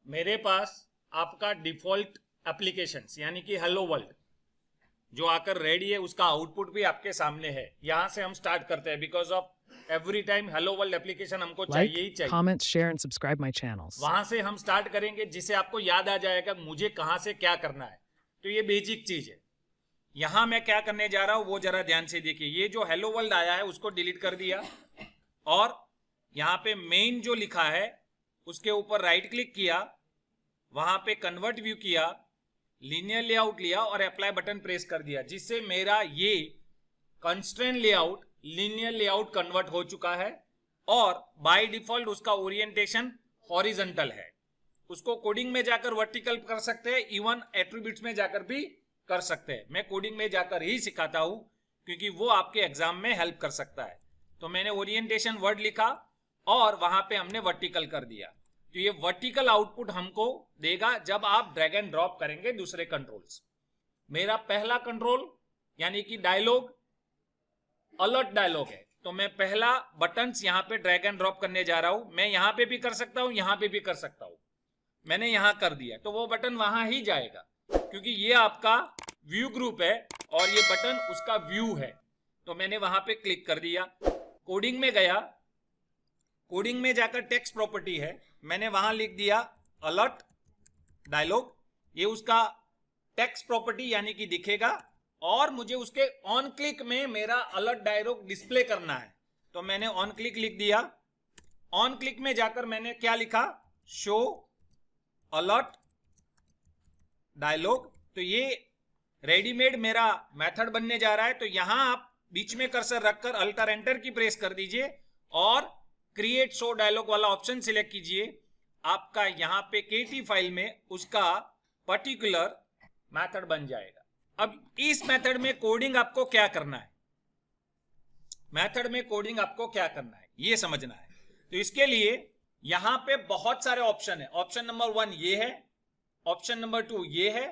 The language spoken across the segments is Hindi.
मेरे पास आपका डिफॉल्ट एप्लीकेशंस यानी कि हेलो वर्ल्ड जो आकर रेडी है, उसका आउटपुट भी आपके सामने है। यहां से हम स्टार्ट करते हैं because of every time hello world application हमको चाहिए ही Like, चाहिए। comment, share, and subscribe my channels. वहां से हम स्टार्ट करेंगे जिससे आपको याद आ जाएगा मुझे कहां से क्या करना है। तो ये बेसिक चीज है। यहां मैं क्या करने जा रहा हूं वो जरा ध्यान से देखिए। ये जो हेलो वर्ल्ड आया है उसको डिलीट कर दिया और यहाँ पे मेन जो लिखा है उसके ऊपर राइट क्लिक किया, वहां पे कन्वर्ट व्यू किया, लीनियर लेआउट लिया और अप्लाई बटन प्रेस कर दिया, जिससे मेरा ये constraint layout linear layout convert हो चुका है और बाय डिफॉल्ट उसका ओरिएंटेशन हॉरिजॉन्टल है। उसको कोडिंग में जाकर वर्टिकल कर सकते हैं, इवन एट्रीब्यूट्स में जाकर भी कर सकते हैं। मैं कोडिंग में जाकर ही सिखाता हूं क्योंकि वो आपके एग्जाम में हेल्प कर सकता है। तो मैंने ओरिएंटेशन वर्ड लिखा और वहां पे हमने वर्टिकल कर दिया। तो ये वर्टिकल आउटपुट हमको देगा जब आप ड्रैग एंड ड्रॉप करेंगे दूसरे कंट्रोल्स। मेरा पहला कंट्रोल यानी कि डायलॉग अलर्ट डायलॉग है, तो मैं पहला बटन्स यहां पे ड्रैग एंड ड्रॉप करने जा रहा हूं। मैं यहां पे भी कर सकता हूं, यहां पे भी कर सकता हूं। मैंने यहां कर दिया तो वो बटन वहां ही जाएगा क्योंकि ये आपका व्यू ग्रुप है और ये बटन उसका व्यू है। तो मैंने वहां पे क्लिक कर दिया। कोडिंग में गया, कोडिंग में जाकर टेक्स्ट प्रॉपर्टी है, मैंने वहां लिख दिया अलर्ट डायलॉग। ये उसका टेक्स्ट प्रॉपर्टी यानी कि दिखेगा और मुझे उसके ऑन क्लिक में मेरा अलर्ट डायलॉग डिस्प्ले करना है। तो मैंने ऑन क्लिक लिख दिया। ऑन क्लिक में जाकर मैंने क्या लिखा, शो अलर्ट डायलॉग। तो ये रेडीमेड मेरा मेथड बनने जा रहा है। तो यहां आप बीच में कर्सर रखकर अल्टर एंटर की प्रेस कर दीजिए और क्रिएट शो डायलॉग वाला ऑप्शन सिलेक्ट कीजिए। आपका यहां पे केटी फाइल में उसका पर्टिकुलर मेथड बन जाएगा। अब इस मेथड में कोडिंग आपको क्या करना है, मेथड में कोडिंग आपको क्या करना है ये समझना है। तो इसके लिए यहां पे बहुत सारे ऑप्शन है। ऑप्शन नंबर 1 ये है, ऑप्शन नंबर 2 ये है,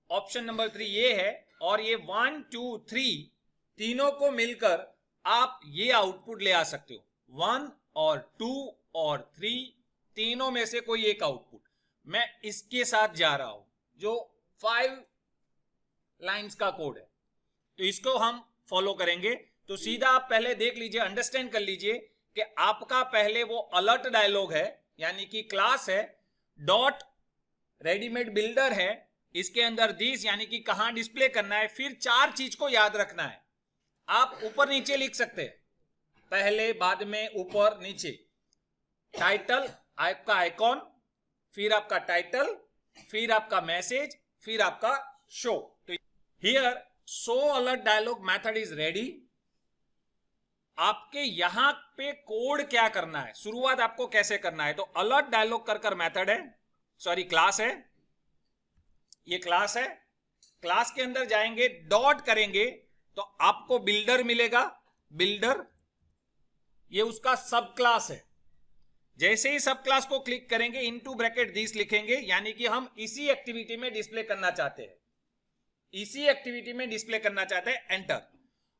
ऑप्शन नंबर 3 ये है और ये 1 2 3 तीनों को मिलकर आप ये आउटपुट ले आ सकते हो। 1 और 2 और 3 तीनों में से कोई एक आउटपुट। मैं इसके साथ जा रहा हूं जो 5 लाइंस का कोड है, तो इसको हम फॉलो करेंगे। तो सीधा आप पहले देख लीजिए, अंडरस्टैंड कर लीजिए कि आपका पहले वो अलर्ट डायलॉग है यानी कि क्लास है, डॉट रेडीमेड बिल्डर है, इसके अंदर दिस यानी कि कहां डिस्प्ले करना है। फिर 4 चीज को याद रखना है। आप ऊपर नीचे लिख सकते हैं, पहले बाद में ऊपर नीचे। टाइटल आपका आइकॉन, फिर आपका टाइटल, फिर आपका मैसेज, फिर आपका शो। तो here show alert dialog method is ready. आपके यहां पे कोड क्या करना है, शुरुआत आपको कैसे करना है। तो अलर्ट डायलॉग कर मेथड है, सॉरी क्लास है, ये क्लास है। क्लास के अंदर जाएंगे, डॉट करेंगे तो आपको बिल्डर मिलेगा। बिल्डर ये उसका सब क्लास है। जैसे ही सब क्लास को क्लिक करेंगे, इनटू ब्रैकेट दिस लिखेंगे यानी कि हम इसी एक्टिविटी में डिस्प्ले करना चाहते हैं, इसी एक्टिविटी में डिस्प्ले करना चाहते हैं, एंटर।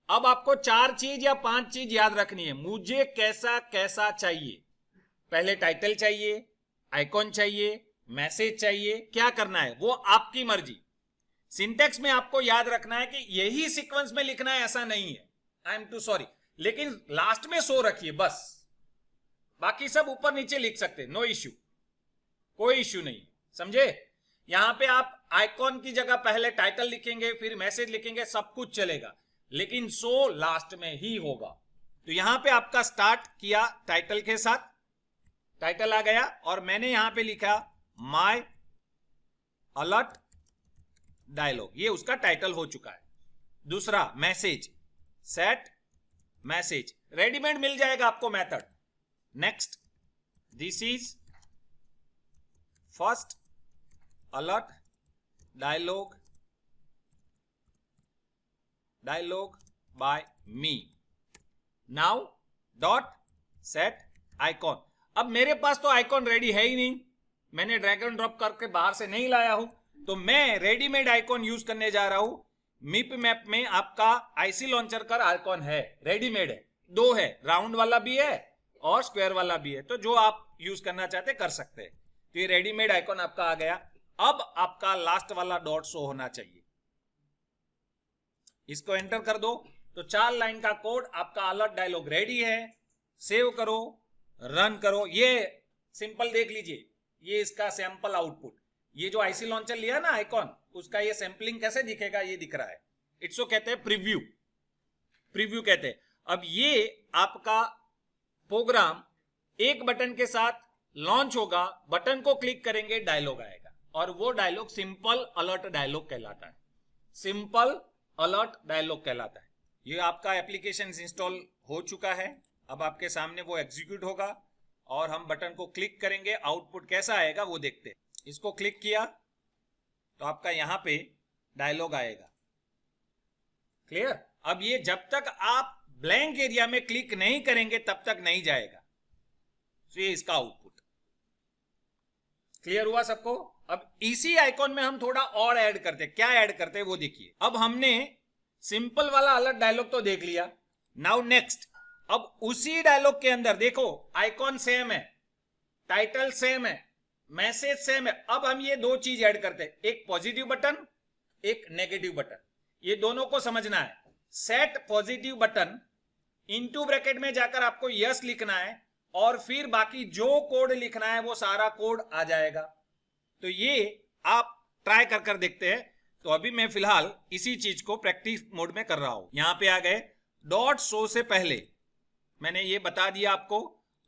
अब आपको 4 चीज या 5 चीज याद रखनी है। मुझे कैसा कैसा चाहिए, पहले टाइटल चाहिए, आइकॉन चाहिए, मैसेज चाहिए, क्या करना है वो आपकी मर्जी। सिंटेक्स में आपको याद रखना है कि यही सीक्वेंस में लिखना है ऐसा नहीं है, आई एम टू सॉरी, लेकिन लास्ट में शो रखिए बस। बाकी सब ऊपर नीचे लिख सकते, नो इश्यू, कोई इश्यू नहीं, समझे। यहां पे आप आइकॉन की जगह पहले टाइटल लिखेंगे, फिर मैसेज लिखेंगे, सब कुछ चलेगा, लेकिन शो लास्ट में ही होगा। तो यहां पे आपका स्टार्ट किया टाइटल के साथ, टाइटल आ गया और मैंने यहां पे लिखा माय अलर्ट डायलॉग, ये उसका टाइटल हो चुका है। दूसरा मैसेज, सेट मैसेज, रेडीमेड मिल जाएगा आपको method. Next, this is first alert dialog by me. Now dot set icon. अब मेरे पास तो आइकॉन रेडी है ही नहीं, मैंने ड्रैग एंड ड्रॉप करके बाहर से नहीं लाया हूं, तो मैं रेडीमेड आइकॉन यूज करने जा रहा हूं। मिप मैप में आपका आईसी लॉन्चर का आइकॉन है, रेडीमेड है, 2 है, राउंड वाला भी है और स्क्वायर वाला भी है। तो जो आप यूज करना चाहते कर सकते हैं। तो ये रेडीमेड आइकॉन आपका आ गया। अब आपका लास्ट वाला डॉट शो होना चाहिए, इसको एंटर कर दो तो 4 लाइन का कोड आपका अलर्ट डायलॉग रेडी है। सेव करो, रन करो। ये सिंपल देख लीजिए, ये इसका सैंपल आउटपुट, ये जो आईसी लॉन्चर लिया ना आइकॉन, उसका ये सैंपलिंग कैसे दिखेगा ये दिख रहा है। इसको कहते हैं प्रीव्यू, प्रीव्यू कहते हैं। अब ये आपका प्रोग्राम एक बटन के साथ लॉन्च होगा, बटन को क्लिक करेंगे डायलॉग आएगा, और वो डायलॉग सिंपल अलर्ट डायलॉग कहलाता है। सिंपल अलर्ट डायलॉग कहलाता है। ये आपका एप्लीकेशन इंस्टॉल हो चुका है, अब आपके सामने वो एग्जीक्यूट होगा और हम बटन को क्लिक करेंगे, आउटपुट कैसा आएगा वो देखते हैं। इसको क्लिक किया तो आपका यहां पे डायलॉग आएगा। क्लियर? अब ये जब तक आप ब्लैंक एरिया में क्लिक नहीं करेंगे तब तक नहीं जाएगा। तो ये इसका आउटपुट। क्लियर हुआ सबको? अब इसी आइकॉन में हम थोड़ा और ऐड करते हैं। क्या ऐड करते हैं वो देखिए। अब हमने सिंपल वाला अलर्ट डायलॉग तो देख लिया। नाउ नेक्स्ट, अब उसी डायलॉग के अंदर देखो आइकॉन सेम है, टाइटल सेम है, मैसेज सेम है। अब हम ये दो चीज ऐड करते हैं, एक पॉजिटिव बटन, एक नेगेटिव बटन। ये दोनों को समझना है। Set positive button, into bracket में जाकर आपको यस लिखना है और फिर बाकी जो कोड लिखना है वो सारा कोड आ जाएगा। तो ये आप ट्राई कर देखते हैं। तो अभी मैं फिलहाल इसी चीज को प्रैक्टिस मोड में कर रहा हूं। यहां पे आ गए, डॉट शो से पहले मैंने ये बता दिया आपको,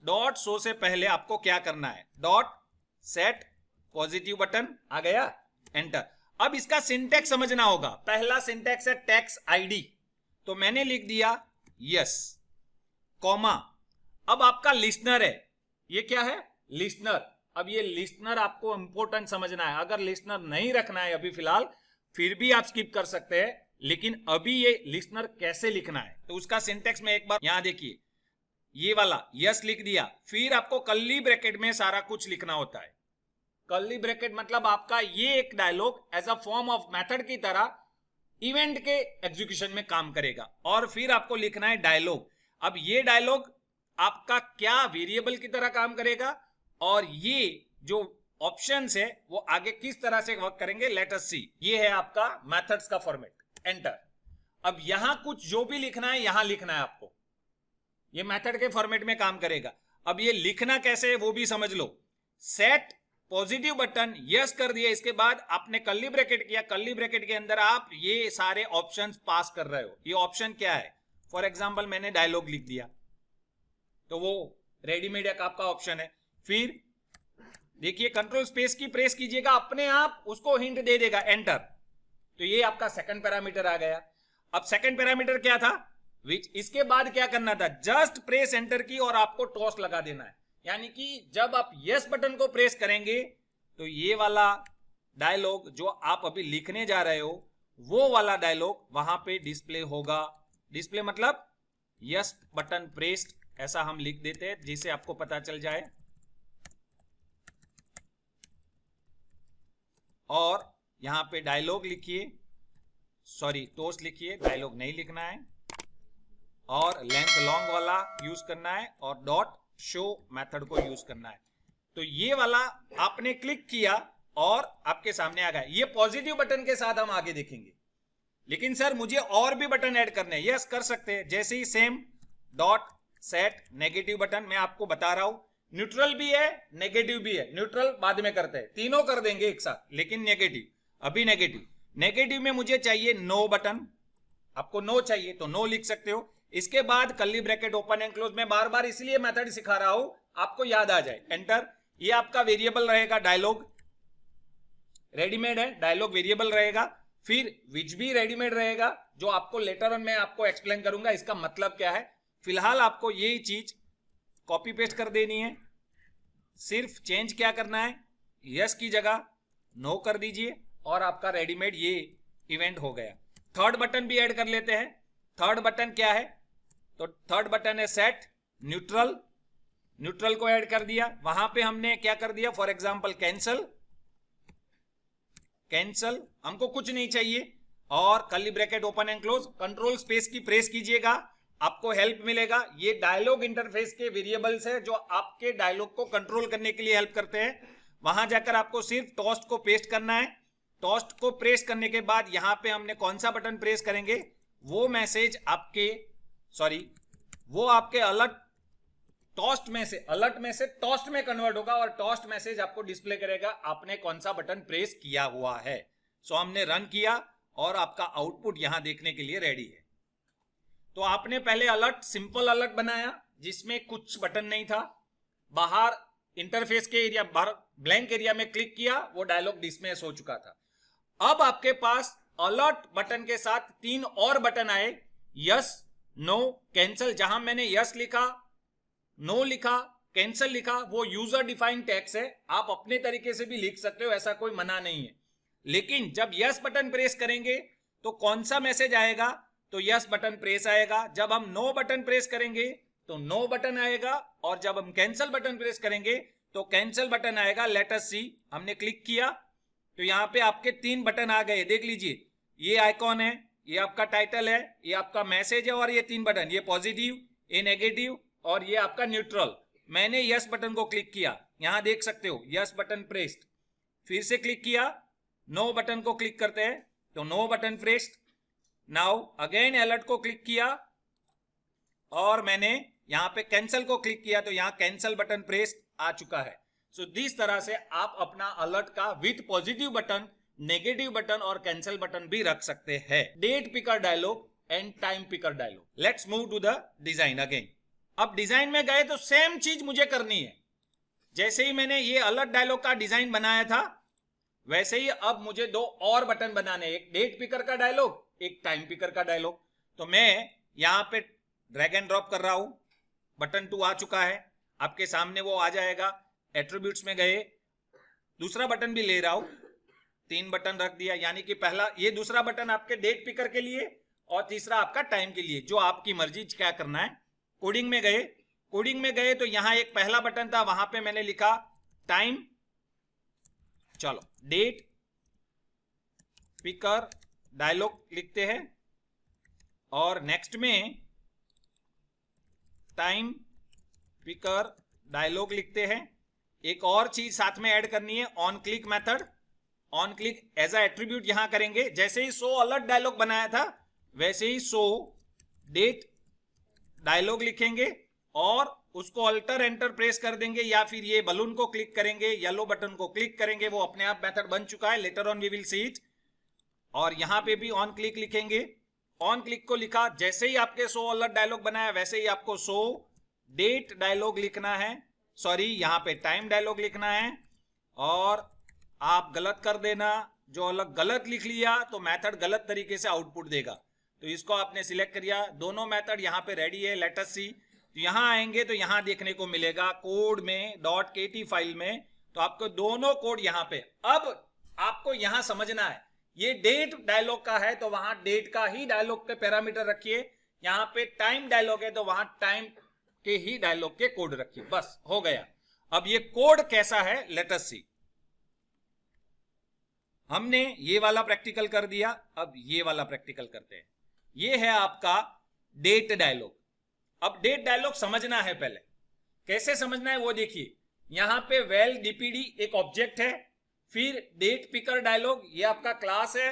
डॉट शो से पहले आपको क्या करना है, डॉट सेट पॉजिटिव बटन आ गया, एंटर। अब इसका सिंटैक्स समझना होगा। पहला सिंटैक्स है टैक्स आईडी, तो मैंने लिख दिया यस, कॉमा। अब आपका लिसनर है, ये क्या है, लिसनर। अब ये लिसनर आपको इंपॉर्टेंट समझना है। अगर लिसनर नहीं रखना है अभी फिलहाल, फिर भी आप स्किप कर सकते हैं, लेकिन अभी ये लिसनर कैसे लिखना है तो उसका सिंटैक्स में एक बार यहां देखिए, ये वाला यस लिख दिया, फिर आपको कर्ली ब्रैकेट में सारा कुछ लिखना होता है। कर्ली ब्रैकेट मतलब आपका ये एक dialog as a form of method की तरह इवेंट के एग्जीक्यूशन में काम करेगा, और फिर आपको लिखना है डायलॉग। अब ये डायलॉग आपका क्या वेरिएबल की तरह काम करेगा, और ये जो ऑप्शंस है वो आगे किस तरह से वर्क करेंगे, लेट अस सी। ये है आपका मेथड्स का फॉर्मेट, एंटर। अब यहां कुछ जो भी लिखना है यहां लिखना है आपको, ये मेथड के फॉर्मेट में काम करेगा। अब ये लिखना कैसे है वो भी समझ लो। सेट पॉजिटिव बटन, यस कर दिया, इसके बाद आपने कर्ली ब्रैकेट किया, कर्ली ब्रैकेट के अंदर आप ये सारे ऑप्शंस पास कर रहे हो। ये ऑप्शन क्या है, फॉर एग्जांपल मैंने डायलॉग लिख दिया, तो वो रेडीमेड आपका ऑप्शन है। फिर देखिए कंट्रोल स्पेस की प्रेस कीजिएगा, अपने आप उसको हिंट दे देगा, एंटर। तो ये आपका सेकंड पैरामीटर आ गया। अब सेकंड पैरामीटर क्या था, विच। इसके बाद क्या करना था, जस्ट प्रेस एंटर की और आपको टॉस लगा देना है। यानी कि जब आप यस बटन को प्रेस करेंगे तो ये वाला डायलॉग जो आप अभी लिखने जा रहे हो वो वाला डायलॉग वहां पे डिस्प्ले होगा। डिस्प्ले मतलब यस बटन प्रेस्ड, ऐसा हम लिख देते हैं जिससे आपको पता चल जाए। और यहां पे डायलॉग लिखिए, सॉरी टोस्ट लिखिए, डायलॉग नहीं लिखना है, और लेंथ लॉन्ग वाला यूज करना है, और डॉट शो मेथड को यूज करना है। तो ये वाला आपने क्लिक किया और आपके सामने आ गया। ये पॉजिटिव बटन के साथ हम आगे देखेंगे। लेकिन सर मुझे और भी बटन ऐड करने हैं, यस कर सकते हैं। जैसे ही same dot set negative button, मैं आपको बता रहा हूं, न्यूट्रल भी है नेगेटिव भी है। न्यूट्रल बाद में करते हैं, तीनों कर देंगे एक साथ, लेकिन नेगेटिव अभी नेगेटिव में मुझे चाहिए नो बटन। आपको नो चाहिए तो नो लिख सकते हो। इसके बाद curly bracket open and close, में बार बार इसलिए मेथड सिखा रहा हूं आपको याद आ जाए, एंटर। ये आपका वेरिएबल रहेगा, डायलॉग रेडीमेड है, डायलॉग वेरिएबल रहेगा। फिर विच भी रेडीमेड रहेगा, जो आपको लेटर ऑन मैं आपको एक्सप्लेन करूंगा इसका मतलब क्या है। फिलहाल आपको यही चीज कॉपी पेस्ट कर देनी है। सिर्फ चेंज क्या करना है, यस की जगह नो कर दीजिए और आपका रेडीमेड ये इवेंट हो गया। थर्ड बटन भी ऐड कर लेते हैं। थर्ड बटन क्या है, तो थर्ड बटन है सेट न्यूट्रल। न्यूट्रल को ऐड कर दिया, वहां पे हमने क्या कर दिया, फॉर एग्जांपल कैंसल हमको कुछ नहीं चाहिए। और curly bracket open and close, control space की प्रेस कीजिएगा, आपको हेल्प मिलेगा। ये डायलॉग इंटरफेस के वेरिएबल्स है जो आपके डायलॉग को कंट्रोल करने के लिए हेल्प करते हैं। वहां जाकर आपको सिर्फ टोस्ट को पेस्ट करना है। टोस्ट को प्रेस करने के बाद यहां पे हमने कौन सा बटन प्रेस करेंगे, वो मैसेज आपके वो आपके अलर्ट टोस्ट में से टोस्ट में कन्वर्ट होगा और टोस्ट मैसेज आपको डिस्प्ले करेगा आपने कौन सा बटन प्रेस किया हुआ है। सो हमने रन किया और आपका आउटपुट यहां देखने के लिए रेडी है। तो आपने पहले अलर्ट सिंपल अलर्ट बनाया जिसमें कुछ बटन नहीं था, बाहर इंटरफेस के एरिया बाहर ब्लैंक एरिया में क्लिक किया, वो डायलॉग डिस्मिस हो चुका था। अब आपके पास अलर्ट बटन के साथ 3 और बटन आए, यस, नो, कैंसल। जहां मैंने यस लिखा, नो लिखा, कैंसल लिखा, वो यूजर डिफाइंड टैग्स है, आप अपने तरीके से भी लिख सकते हो, ऐसा कोई मना नहीं है। लेकिन जब यस बटन प्रेस करेंगे तो कौन सा मैसेज आएगा, तो यस बटन प्रेस आएगा। जब हम नो बटन प्रेस करेंगे तो नो बटन आएगा और जब हम कैंसल बटन प्रेस करेंगे तो कैंसल बटन आएगा। लेट अस सी, हमने क्लिक किया तो यहां पे आपके 3 बटन आ गए, देख लीजिए, ये आइकॉन है, ये आपका टाइटल है, ये आपका मैसेज है और ये 3 बटन, ये पॉजिटिव, ये नेगेटिव और ये आपका न्यूट्रल। मैंने यस बटन को क्लिक किया, यहां देख सकते हो यस बटन प्रेस्ड। फिर से क्लिक किया, नो बटन को क्लिक करते हैं तो no button pressed. Now again alert को क्लिक किया और मैंने यहां पे कैंसल को क्लिक किया तो यहां कैंसल बटन प्रेस्ड आ चुका है। सो दिस तरह से आप अपना अलर्ट का with positive button, negative button और कैंसल बटन भी रख सकते हैं। Date picker dialog and time picker dialog. Let's move to the design again. अब डिजाइन में गए तो सेम चीज मुझे करनी है। जैसे ही मैंने ये अलर्ट डायलॉग का डिजाइन बनाया था वैसे ही अब मुझे 2 और बटन बनाने, एक डेट पिकर का डायलॉग, एक टाइम पिकर का डायलॉग। तो मैं यहां पे ड्रैग एंड ड्रॉप कर रहा हूं, बटन 2 आ चुका है, आपके सामने वो आ जाएगा। एट्रीब्यूट्स में गए, दूसरा बटन भी ले रहा हूं, 3 बटन रख दिया, यानी कि पहला ये दूसरा बटन आपके डेट पिकर के लिए और तीसरा आपका टाइम के लिए, जो आपकी मर्जी क्या करना है। कोडिंग में गए, कोडिंग में गए तो यहां एक पहला बटन था, वहां पे मैंने लिखा टाइम, चलो डेट पिकर डायलॉग लिखते हैं और नेक्स्ट में टाइम पिकर डायलॉग लिखते हैं। एक और चीज साथ में ऐड करनी है, on click method. On click as a attribute यहां करेंगे। जैसे ही शो अलर्ट डायलॉग बनाया था वैसे ही शो डेट डायलॉग लिखेंगे और उसको अल्टर एंटर प्रेस कर देंगे या फिर ये बलून को क्लिक करेंगे, येलो बटन को क्लिक करेंगे, वो अपने आप मेथड बन चुका है। Later on we will see it. और यहां पे भी ऑन क्लिक लिखेंगे। ऑन क्लिक को लिखा, जैसे ही आपके शो अलर्ट डायलॉग बनाया वैसे ही आपको शो डेट डायलॉग लिखना है, सॉरी यहां पे टाइम डायलॉग लिखना है। और आप गलत कर देना, जो अलग गलत लिख लिया तो मेथड गलत तरीके से आउटपुट देगा, तो इसको आपने सिलेक्ट किया। दोनों मेथड यहां पे रेडी है। लेट अस सी, तो यहां आएंगे तो यहां देखने को मिलेगा कोड में .kt फाइल में, तो आपको दोनों कोड यहां पे। अब आपको यहां समझना है, ये डेट डायलॉग का है तो वहां डेट का ही डायलॉग के पैरामीटर रखिए, यहां पे टाइम डायलॉग है तो वहां टाइम के ही डायलॉग के कोड रखिए, बस हो गया। अब ये कोड कैसा है लेट अस सी। हमने ये वाला प्रैक्टिकल कर दिया, अब ये वाला प्रैक्टिकल करते हैं। ये है आपका डेट डायलॉग। अब डेट डायलॉग समझना है, पहले कैसे समझना है वो देखिए। यहां पे वेल डीपीडी एक ऑब्जेक्ट है, फिर डेट पिकर डायलॉग ये आपका क्लास है,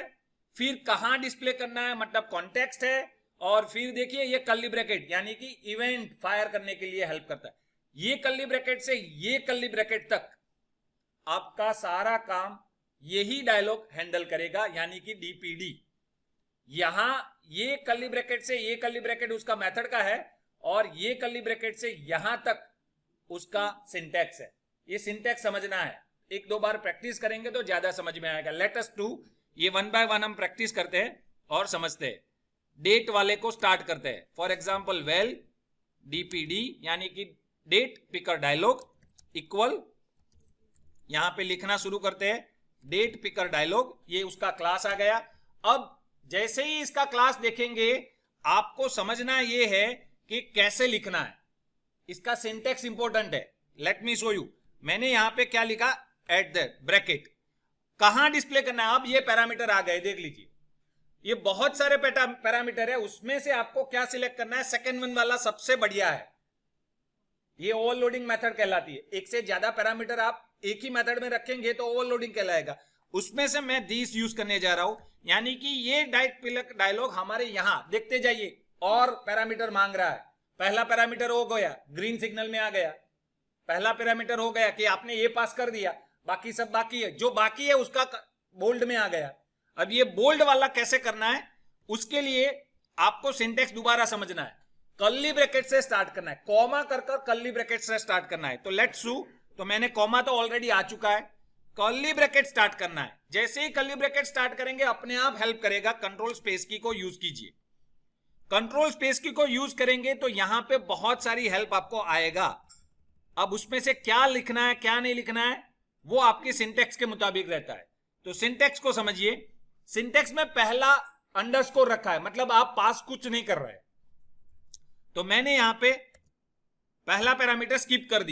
फिर कहां डिस्प्ले करना है मतलब कॉन्टेक्स्ट है, और फिर देखिए ये कर्ली ब्रैकेट यानी कि इवेंट फायर करने के लिए हेल्प करता है। ये कर्ली ब्रैकेट से ये कर्ली ब्रैकेट तक आपका सारा काम यही डायलॉग हैंडल करेगा, यानी कि डीपीडी। यहां ये कर्ली ब्रैकेट से ये कर्ली ब्रैकेट उसका मेथड का है और ये कर्ली ब्रैकेट से यहां तक उसका सिंटैक्स है। ये सिंटैक्स समझना है, 1-2 बार प्रैक्टिस करेंगे तो ज्यादा समझ में आएगा। लेट अस डू, ये 1 बाय 1 हम प्रैक्टिस करते हैं और समझते हैं। डेट वाले को स्टार्ट करते हैं। फॉर एग्जाम्पल वेल डीपीडी यानी कि डेट पिकर डायलॉग इक्वल, यहां पे लिखना शुरू करते हैं डेट पिकर डायलॉग, ये उसका क्लास आ गया। अब जैसे ही इसका क्लास देखेंगे आपको समझना ये है कि कैसे लिखना है, इसका सिंटैक्स इंपॉर्टेंट है। Let me show you. मैंने यहां पे क्या लिखा, एट द ब्रैकेट, कहां डिस्प्ले करना है। अब ये पैरामीटर आ गए, देख लीजिए ये बहुत सारे पैरामीटर है, उसमें से आपको क्या सिलेक्ट करना है। सेकंड वन वाला सबसे बढ़िया है, ये ओवरलोडिंग मेथड कहलाती है। एक से ज्यादा पैरामीटर आप एक ही मेथड में रखेंगे तो ओवरलोडिंग कहलाएगा। उसमें से मैं दिस यूज करने जा रहा हूं, यानी कि ये डायलॉग हमारे यहां देखते जाइए और पैरामीटर मांग रहा है। पहला पैरामीटर हो गया, ग्रीन सिग्नल में आ गया। पहला पैरामीटर हो गया कि आपने ये पास कर दिया, बाकी सब बाकी है, जो बाकी है उसका बोल्ड में आ गया। अब ये बोल्ड वाला कैसे करना है, उसके लिए आपको सिंटेक्स दोबारा समझना है। कर्ली ब्रैकेट से स्टार्ट करना है, कॉमा कर कर्ली ब्रैकेट से स्टार्ट करना है। तो लेट्स डू, तो मैंने कॉमा तो ऑलरेडी आ चुका है, कर्ली ब्रैकेट स्टार्ट करना है। जैसे ही कर्ली ब्रैकेट स्टार्ट करेंगे अपने आप हेल्प करेगा, कंट्रोल स्पेस की को यूज कीजिए। कंट्रोल स्पेस की को यूज करेंगे तो यहां पे बहुत सारी हेल्प आपको आएगा। अब उसमें से क्या लिखना है क्या नहीं लिखना है वो आपके सिंटेक्स के मुताबिक रहता है। तो सिंटेक्स को समझिए। सिंटेक्स में पहला अंडरस्कोर रखा है, मतलब आप पास कुछ नहीं कर रहे। तो मैंने यहां पे पहला पैरामीटर स्किप कर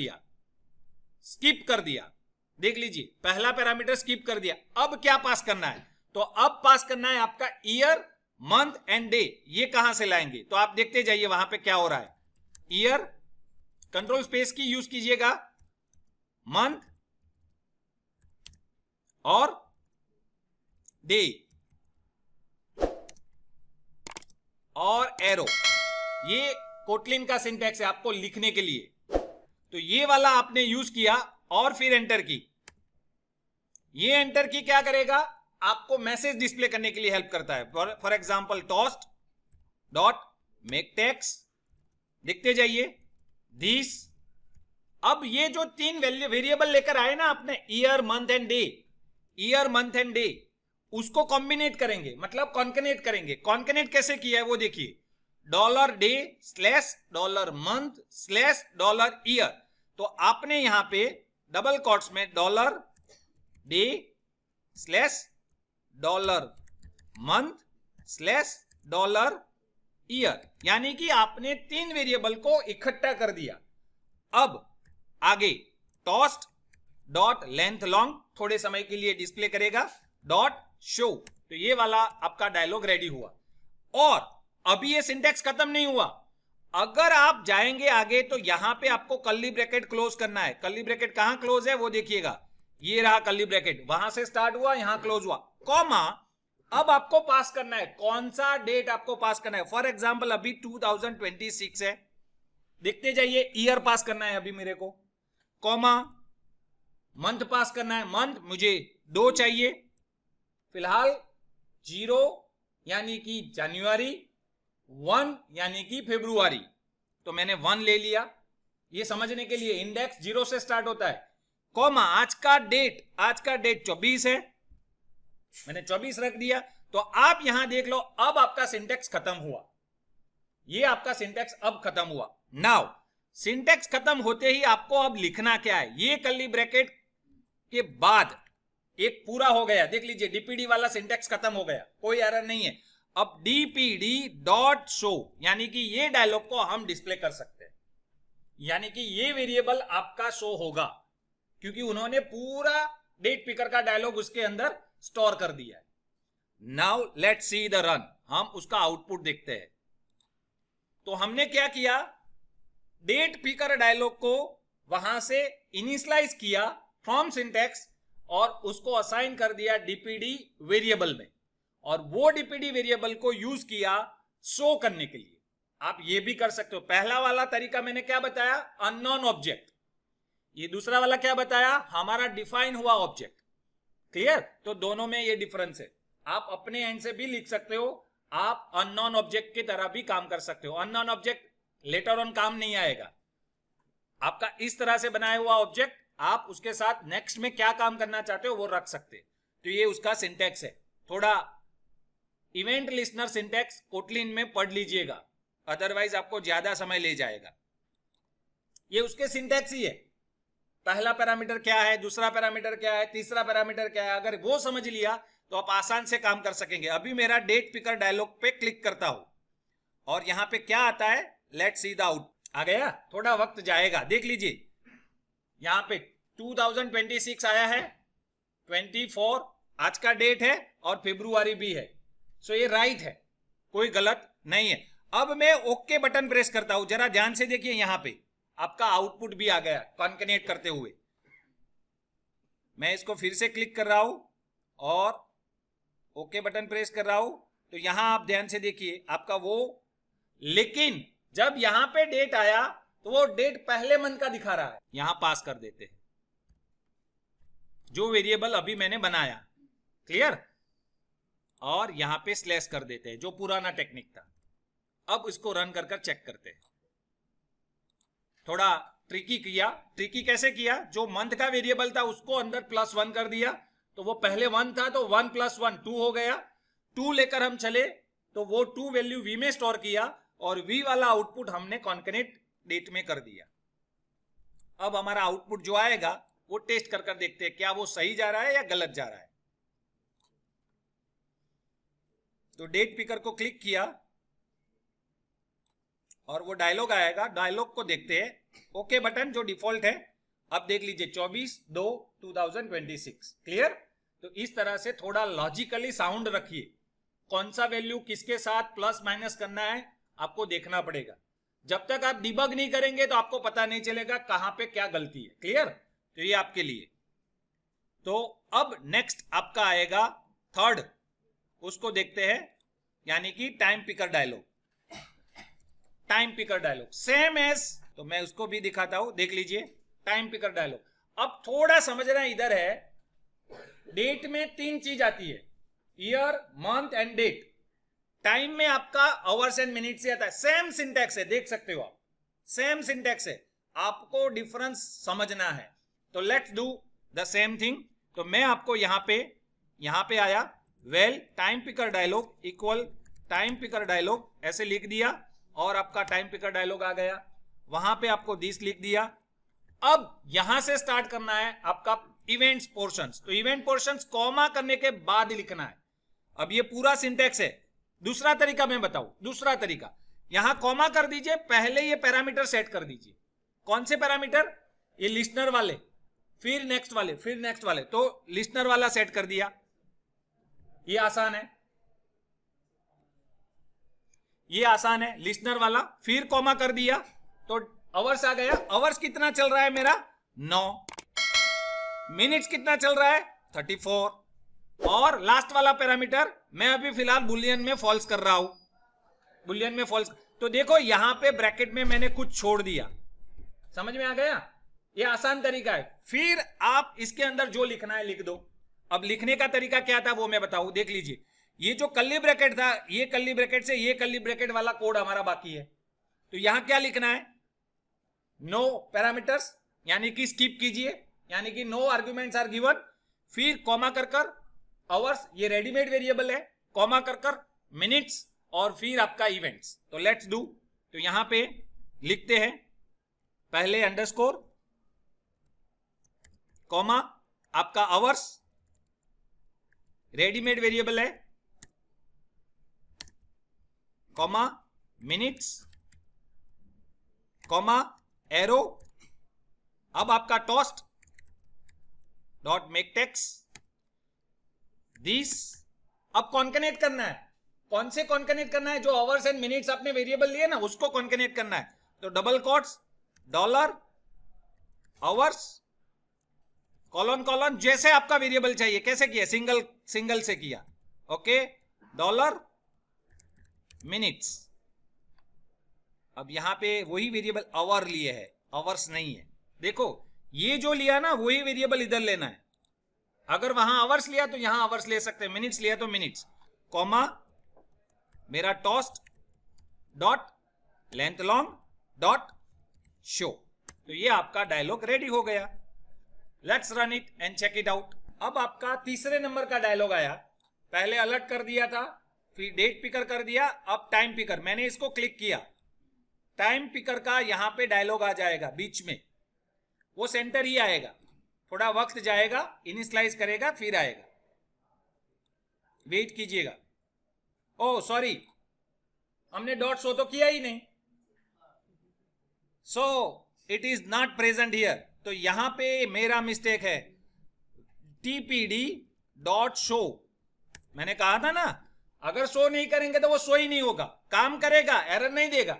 दिया, देख लीजिए पहला पैरामीटर स्किप कर दिया। अब क्या पास करना है, तो अब पास करना है आपका ईयर, मंथ एंड डे। ये कहां से लाएंगे, तो आप देखते जाइए वहां पे क्या हो रहा है। ईयर, कंट्रोल स्पेस की यूज कीजिएगा, मंथ और डे और एरो। ये कोटलिन का सिंटैक्स है आपको लिखने के लिए। तो ये वाला आपने यूज किया और फिर एंटर की। ये एंटर की क्या करेगा, आपको मैसेज डिस्प्ले करने के लिए हेल्प करता है। For example toast dot make text, देखते जाइए दिस। अब ये जो तीन वेरिएबल लेकर आए ना आपने, year month and day, year month and day, उसको कॉम्बिनेट करेंगे, मतलब कॉन्केनेट करेंगे। कॉन्केनेट कैसे किया है वो देखिए, $day slash $month slash $year. तो आपने यहां पे डबल कोट्स में $day slash $month slash $year, यानी कि आपने तीन वेरिएबल को इकट्ठा कर दिया। अब आगे टोस्ट डॉट लेंथ लॉन्ग थोड़े समय के लिए डिस्प्ले करेगा, डॉट शो। तो ये वाला आपका डायलॉग रेडी हुआ। और अभी ये सिंटेक्स खत्म नहीं हुआ, अगर आप जाएंगे आगे तो यहां पे आपको कर्ली ब्रैकेट क्लोज करना है। कर्ली ब्रैकेट कहां क्लोज है वो देखिएगा, ये रहा कर्ली ब्रैकेट, वहां से स्टार्ट हुआ यहां क्लोज हुआ, कॉमा। अब आपको पास करना है, कौन सा डेट आपको पास करना है। फॉर एग्जांपल अभी 2026 है, देखते जाइए, ईयर पास करना है अभी मेरे को, कॉमा, मंथ पास करना है, मंथ मुझे 2 चाहिए, फिलहाल 0 यानी कि जनवरी, 1 यानी कि फरवरी। तो मैंने 1 ले लिया, ये समझने के लिए इंडेक्स 0 से स्टार्ट होता है, कॉमा, आज का डेट 24 है, मैंने 24 रख दिया। तो आप यहां देख लो, अब आपका सिंटेक्स खत्म हुआ, ये आपका सिंटेक्स अब खत्म हुआ। नाउ सिंटेक्स खत्म होते ही आपको अब लिखना क्या है, ये कर्ली ब्रैकेट के बाद एक पूरा हो गया, देख लीजिए डीपीडी वाला सिंटेक्स खत्म हो गया, कोई एरर नहीं है। अब डीपीडी डॉट शो, यानी कि ये डायलॉग को हम डिस्प्ले कर सकते हैं, यानी कि ये वेरिएबल आपका शो होगा, क्योंकि उन्होंने पूरा डेट पिकर का डायलॉग उसके अंदर स्टोर कर दिया है। Now let's see the run, हम उसका आउटपुट देखते हैं। तो हमने क्या किया, डेट पिकर डायलॉग को वहां से इनिशियलाइज किया फ्रॉम सिंटेक्स और उसको असाइन कर दिया डीपीडी वेरिएबल में, और वो डीपीडी वेरिएबल को यूज किया शो करने के लिए। आप ये भी कर सकते हो। पहला वाला तरीका मैंने क्या बताया, अननोन ऑब्जेक्ट, ये दूसरा वाला क्या बताया, हमारा डिफाइन हुआ ऑब्जेक्ट। क्लियर, तो दोनों में ये डिफरेंस है। आप अपने एंड से भी लिख सकते हो, आप अननोन ऑब्जेक्ट की तरह भी काम कर सकते हो। अननोन ऑब्जेक्ट लेटर ऑन काम नहीं आएगा, आपका इस तरह से बनाया हुआ ऑब्जेक्ट, आप उसके साथ नेक्स्ट में क्या काम करना चाहते हो वो रख सकते। तो ये उसका सिंटेक्स है। थोड़ा इवेंट लिस्नर सिंटेक्स कोटलिन में पढ़ लीजिएगा, अदरवाइज आपको ज्यादा समय ले जाएगा। ये उसके सिंटेक्स ही है, पहला पैरामीटर क्या है, दूसरा पैरामीटर क्या है, तीसरा पैरामीटर क्या है, अगर वो समझ लिया तो आप आसान से काम कर सकेंगे। अभी मेरा डेट पिकर डायलॉग पे क्लिक करता हूं और यहां पे क्या आता है, लेट्स सी द आउट। आ गया, थोड़ा वक्त जाएगा, देख लीजिए यहां पे 2026 आया है, 24 आज का डेट है और फरवरी भी है। सो ये राइट है, कोई गलत नहीं है। अब मैं ओके बटन प्रेस करता हूं, जरा ध्यान से देखिए, यहां पे आपका आउटपुट भी आ गया कॉन्केनेट करते हुए। मैं इसको फिर से क्लिक कर रहा हूं और ओके बटन प्रेस कर रहा हूं, तो यहां आप ध्यान से देखिए आपका वो, लेकिन जब यहां पे डेट आया तो वो डेट पहले मंथ का दिखा रहा है। यहां पास कर देते हैं जो वेरिएबल अभी मैंने बनाया, क्लियर, और यहां पे स्लैश कर देते हैं जो पुराना टेक्निक था। अब इसको रन कर कर चेक करते हैं। थोड़ा ट्रिकी किया। ट्रिकी कैसे किया? जो मंथ का वेरिएबल था उसको अंदर +1 कर दिया, तो वो पहले 1 था तो 1 + 1 2 हो गया। 2 लेकर हम चले तो वो 2 वैल्यू वी में स्टोर किया और वी वाला आउटपुट हमने कॉन्कैटेनेट डेट में कर दिया। अब हमारा आउटपुट जो आएगा वो टेस्ट कर कर देखते हैं क्या वो सही जा रहा है या गलत जा रहा है। तो डेट पिकर को क्लिक किया और वो डायलॉग आएगा, डायलॉग को देखते हैं। ओके बटन जो डिफॉल्ट है, अब देख लीजिए 24/2/2026, क्लियर। तो इस तरह से थोड़ा लॉजिकली साउंड रखिए, कौन सा वैल्यू किसके साथ प्लस माइनस करना है आपको देखना पड़ेगा। जब तक आप डिबग नहीं करेंगे तो आपको पता नहीं चलेगा कहां पे क्या गलती है, क्लियर। तो ये आपके लिए। तो अब नेक्स्ट आपका आएगा थर्ड, उसको देखते हैं, यानी कि time picker dialog. Time picker dialog same as, तो मैं उसको भी दिखाता हूं, देख लीजिए टाइम पिकर डायलॉग। अब थोड़ा समझना इधर है, डेट में 3 चीज आती है, year, month and date. Time में आपका आवर्स एंड मिनट से आता है, सेम सिंटैक्स है, देख सकते हो आप, सेम सिंटैक्स है, आपको डिफरेंस समझना है। तो let's do the same thing. तो मैं आपको यहां पे आया, well time picker dialog equal time picker dialog ऐसे लिख दिया और आपका टाइम पिकर डायलॉग आ गया। वहां पे आपको दिस लिख दिया। अब यहां से स्टार्ट करना है आपका इवेंट्स पोर्शंस। तो इवेंट पोर्शंस कॉमा करने के बाद ही लिखना है। अब ये पूरा सिंटैक्स है। दूसरा तरीका मैं बताऊं, दूसरा तरीका, यहां कॉमा कर दीजिए, पहले ये पैरामीटर सेट कर दीजिए। कौन से पैरामीटर? ये लिस्नर वाले, फिर नेक्स्ट वाले, फिर नेक्स्ट वाले। तो लिस्नर वाला सेट कर दिया, ये आसान है, ये आसान है, लिस्नर वाला। फिर कॉमा कर दिया तो आवर्स आ गया। आवर्स कितना चल रहा है मेरा? 9। मिनट्स कितना चल रहा है? 34। और लास्ट वाला पैरामीटर मैं अभी फिलहाल बुलियन में फॉल्स कर रहा हूं, बुलियन में फॉल्स। तो देखो यहां पे ब्रैकेट में मैंने कुछ छोड़ दिया, समझ में आ गया? ये आसान तरीका है। फिर आप इसके अंदर जो लिखना है लिख दो। अब लिखने का तरीका क्या था वो मैं बताऊं, देख लीजिए। ये जो कर्ली ब्रैकेट था, ये कर्ली ब्रैकेट से ये कर्ली ब्रैकेट वाला कोड हमारा बाकी है। तो यहां क्या लिखना है? नो पैरामीटर्स, यानी कि स्किप कीजिए, यानी कि नो आर्ग्यूमेंट्स आर गिवन। फिर कॉमा कर कर आवर्स, ये रेडीमेड वेरिएबल है, कॉमा कर कर मिनट्स और फिर आपका इवेंट्स। तो लेट्स डू। तो यहां पे लिखते हैं पहले अंडरस्कोर, कॉमा, आपका आवर्स रेडीमेड वेरिएबल है, कॉमा मिनट्स, कॉमा एरो। अब आपका toast dot make text this. अब कॉन्केनेट करना है। कौन से कॉन्केनेट करना है? जो आवर्स एंड मिनट्स आपने वेरिएबल लिए ना उसको कॉन्केनेट करना है। तो double quotes, dollar, hours, colon colon, जैसे आपका वेरिएबल चाहिए। कैसे किया? सिंगल से किया, ओके, डॉलर मिनट्स। अब यहां पे वही वेरिएबल आवर लिए है, आवर्स नहीं है। देखो ये जो लिया ना वही वेरिएबल इधर लेना है। अगर वहां आवर्स लिया तो यहां आवर्स ले सकते हैं, मिनट्स लिया तो मिनट्स, कॉमा मेरा toast dot length long dot show. तो ये आपका डायलॉग रेडी हो गया। Let's run it and check it out. अब आपका तीसरे नंबर का डायलॉग आया। पहले अलर्ट कर दिया था, फिर डेट पिकर कर दिया, अब टाइम पिकर। मैंने इसको क्लिक किया, टाइम पिकर का यहां पे डायलॉग आ जाएगा बीच में, वो सेंटर ही आएगा, थोड़ा वक्त जाएगा, इनिशियलाइज करेगा फिर आएगा, वेट कीजिएगा। ओह सॉरी, हमने डॉट शो तो किया ही नहीं, so it is not present here. तो यहां पे मेरा मिस्टेक है, tpd डॉट शो। मैंने कहा था ना अगर शो नहीं करेंगे तो वो शो ही नहीं होगा, काम करेगा, एरर नहीं देगा।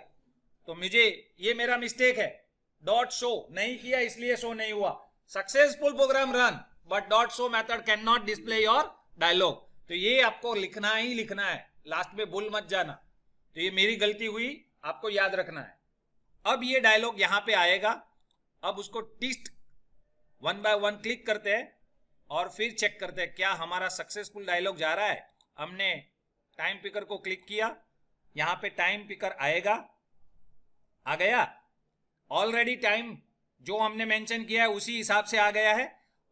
तो मुझे ये मेरा मिस्टेक है, डॉट शो नहीं किया इसलिए शो नहीं हुआ। Successful program run, but dot show method can not display your dialog. तो ये आपको लिखना ही लिखना है, लास्ट में भूल मत जाना। तो ये मेरी गलती हुई, आपको याद रखना है। अब ये डायलॉग यहां पे आएगा, अब उसको टिस्ट 1 बाय 1 क्लिक करते हैं और फिर चेक करते हैं क्या हमारा सक्सेसफुल डायलॉग जा रहा है। हमने टाइम पिकर को क्लिक किया, यहां पे टाइम पिकर आएगा, आ गया ऑलरेडी। टाइम जो हमने मेंशन किया है उसी हिसाब से आ गया है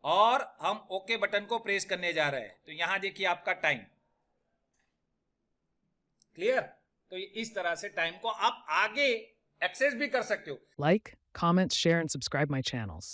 और हम ओके बटन को प्रेस करने जा रहे हैं। तो यहां देखिए आपका टाइम क्लियर। तो इस तरह से टाइम को आप आगे एक्सेस भी कर सकते हो। Like, comment, share, and subscribe my channels.